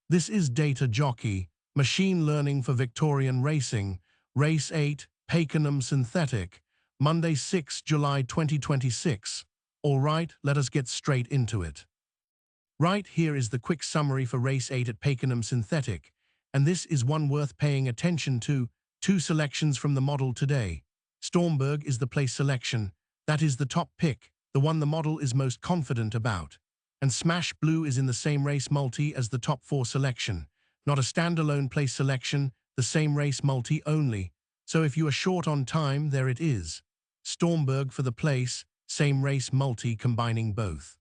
This is Data Jockey, Machine Learning for Victorian Racing, Race 8, Pakenham Synthetic, Monday 6 July 2026. All right, let us get straight into it. Right here is the quick summary for Race 8 at Pakenham Synthetic, and this is one worth paying attention to. Two selections from the model today. Stormberg is the place selection, that is the top pick, the one the model is most confident about. And Smash Blue is in the same race multi as the top 4 selection, not a standalone place selection, the same race multi only. So if you are short on time, there it is. Stormberg for the place, same race multi combining both.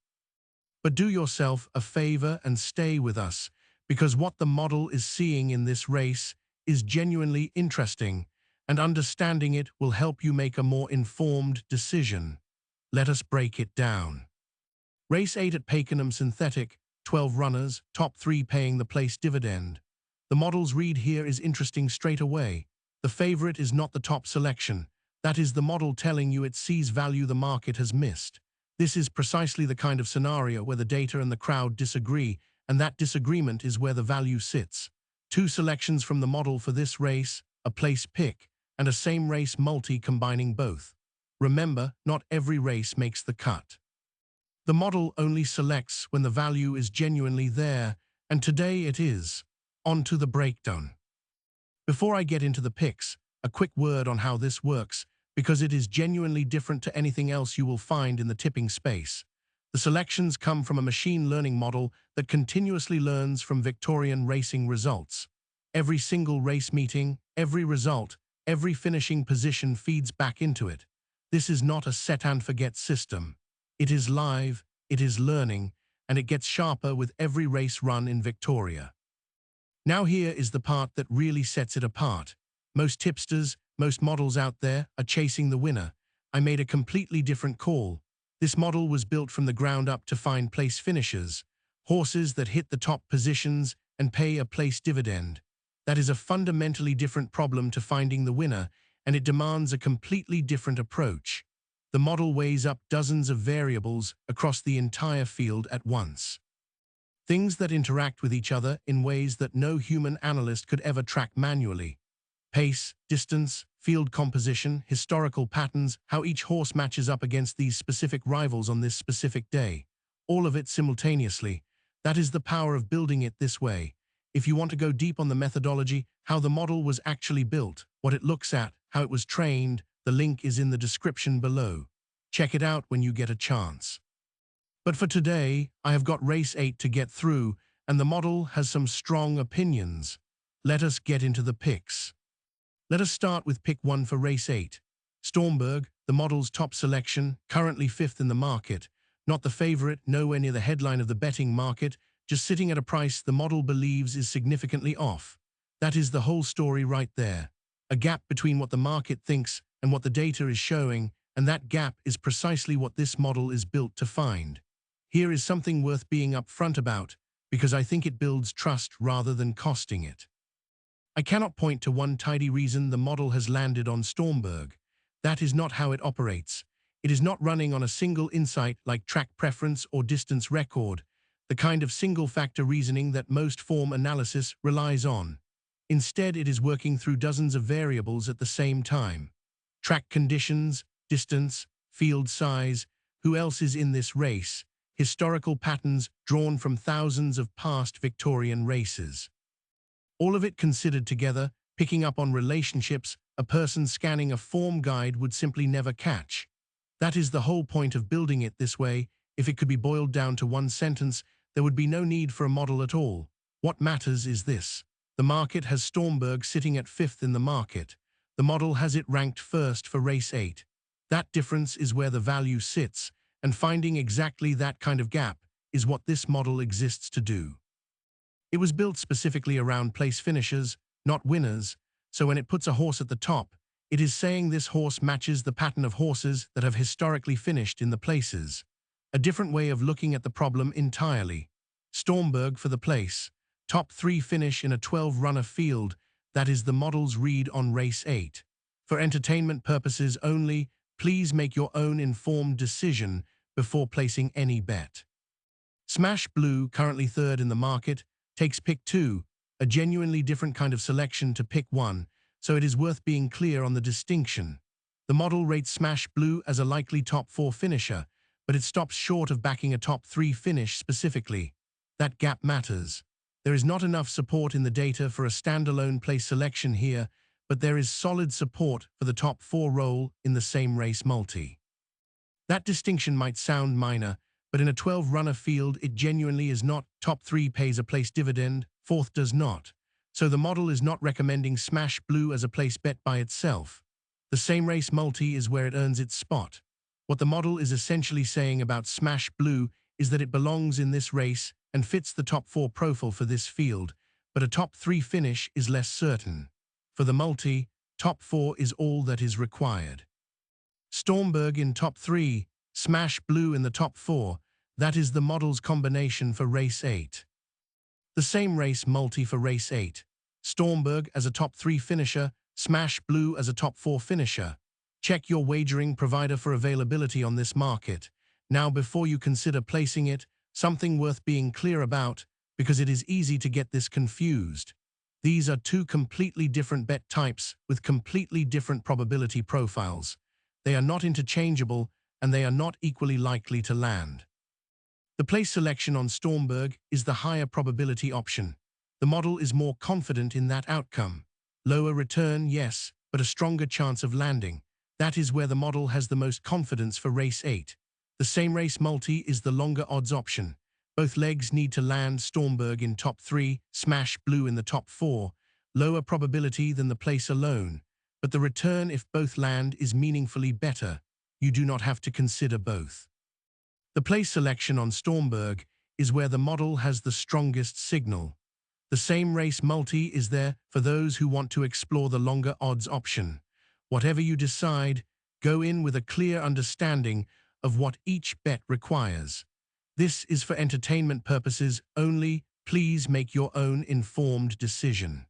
But do yourself a favor and stay with us, because what the model is seeing in this race is genuinely interesting, and understanding it will help you make a more informed decision. Let us break it down. Race 8 at Pakenham Synthetic, 12 runners, top 3 paying the place dividend. The model's read here is interesting straight away. The favorite is not the top selection. That is the model telling you it sees value the market has missed. This is precisely the kind of scenario where the data and the crowd disagree, and that disagreement is where the value sits. Two selections from the model for this race, a place pick, and a same race multi combining both. Remember, not every race makes the cut. The model only selects when the value is genuinely there, and today it is. On to the breakdown. Before I get into the picks, a quick word on how this works, because it is genuinely different to anything else you will find in the tipping space. The selections come from a machine learning model that continuously learns from Victorian racing results. Every single race meeting, every result, every finishing position feeds back into it. This is not a set-and-forget system. It is live, it is learning, and it gets sharper with every race run in Victoria. Now here is the part that really sets it apart. Most tipsters, most models out there are chasing the winner. I made a completely different call. This model was built from the ground up to find place finishers, horses that hit the top positions and pay a place dividend. That is a fundamentally different problem to finding the winner, and it demands a completely different approach. The model weighs up dozens of variables across the entire field at once. Things that interact with each other in ways that no human analyst could ever track manually. Pace, distance, field composition, historical patterns, how each horse matches up against these specific rivals on this specific day. All of it simultaneously. That is the power of building it this way. If you want to go deep on the methodology, how the model was actually built, what it looks at, how it was trained, the link is in the description below. Check it out when you get a chance. But for today, I have got race 8 to get through, and the model has some strong opinions. Let us get into the picks. Let us start with pick 1 for race 8. Stormberg, the model's top selection, currently 5th in the market. Not the favorite, nowhere near the headline of the betting market, just sitting at a price the model believes is significantly off. That is the whole story right there. A gap between what the market thinks and what the data is showing, and that gap is precisely what this model is built to find. Here is something worth being upfront about, because I think it builds trust rather than costing it. I cannot point to one tidy reason the model has landed on Stormberg. That is not how it operates. It is not running on a single insight like track preference or distance record, the kind of single-factor reasoning that most form analysis relies on. Instead, it is working through dozens of variables at the same time. Track conditions, distance, field size, who else is in this race, historical patterns drawn from thousands of past Victorian races. All of it considered together, picking up on relationships a person scanning a form guide would simply never catch. That is the whole point of building it this way. If it could be boiled down to one sentence, there would be no need for a model at all. What matters is this. The market has Stormberg sitting at 5th in the market. The model has it ranked 1st for race 8. That difference is where the value sits, and finding exactly that kind of gap is what this model exists to do. It was built specifically around place finishers, not winners, so when it puts a horse at the top, it is saying this horse matches the pattern of horses that have historically finished in the places. A different way of looking at the problem entirely. Stormberg for the place. Top 3 finish in a 12-runner field, that is the model's read on race 8. For entertainment purposes only, please make your own informed decision before placing any bet. Smash Blue, currently 3rd in the market, takes pick 2, a genuinely different kind of selection to pick 1, so it is worth being clear on the distinction. The model rates Smash Blue as a likely top 4 finisher, but it stops short of backing a top 3 finish specifically. That gap matters. There is not enough support in the data for a standalone place selection here, but there is solid support for the top 4 role in the same race multi. That distinction might sound minor, but in a 12-runner field it genuinely is not. Top 3 pays a place dividend, 4th does not. So the model is not recommending Smash Blue as a place bet by itself. The same race multi is where it earns its spot. What the model is essentially saying about Smash Blue is that it belongs in this race and fits the top 4 profile for this field, but a top 3 finish is less certain. For the multi, top 4 is all that is required. Stormberg in top 3, Smash Blue in the top 4, that is the model's combination for race 8. The same race multi for race 8. Stormberg as a top 3 finisher, Smash Blue as a top 4 finisher. Check your wagering provider for availability on this market. Now before you consider placing it, something worth being clear about, because it is easy to get this confused. These are 2 completely different bet types with completely different probability profiles. They are not interchangeable, and they are not equally likely to land. The place selection on Stormberg is the higher probability option. The model is more confident in that outcome. Lower return, yes, but a stronger chance of landing. That is where the model has the most confidence for race 8. The same race multi is the longer odds option. Both legs need to land. Stormberg in top 3, Smash Blue in the top 4. Lower probability than the place alone. But the return if both land is meaningfully better. You do not have to consider both. The place selection on Stormberg is where the model has the strongest signal. The same race multi is there for those who want to explore the longer odds option. Whatever you decide, go in with a clear understanding of what each bet requires. This is for entertainment purposes only. Please make your own informed decision.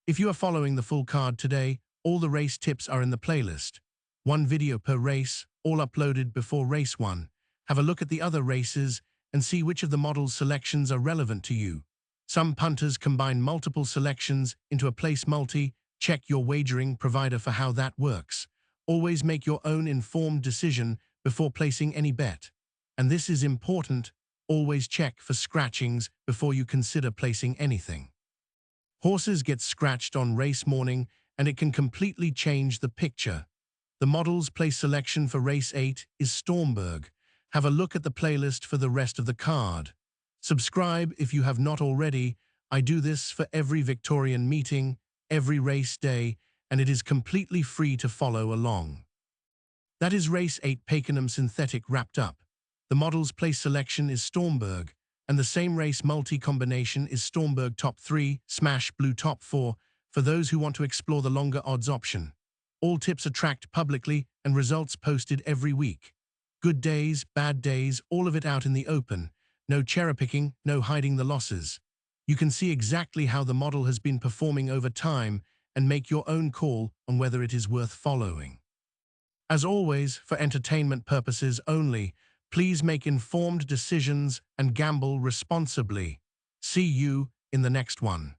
If you are following the full card today, all the race tips are in the playlist. 1 video per race, all uploaded before race 1. Have a look at the other races and see which of the model's selections are relevant to you. Some punters combine multiple selections into a place multi. Check your wagering provider for how that works. Always make your own informed decision before placing any bet. And this is important, always check for scratchings before you consider placing anything. Horses get scratched on race morning and it can completely change the picture. The model's place selection for race 8 is Stormberg. Have a look at the playlist for the rest of the card. Subscribe if you have not already. I do this for every Victorian meeting, every race day, and it is completely free to follow along. That is race 8 Pakenham synthetic wrapped up. The model's place selection is Stormberg, and the same race multi-combination is Stormberg top 3, Smash Blue top 4, for those who want to explore the longer odds option. All tips are tracked publicly and results posted every week. Good days, bad days, all of it out in the open. No cherry-picking, no hiding the losses. You can see exactly how the model has been performing over time and make your own call on whether it is worth following. As always, for entertainment purposes only, please make informed decisions and gamble responsibly. See you in the next one.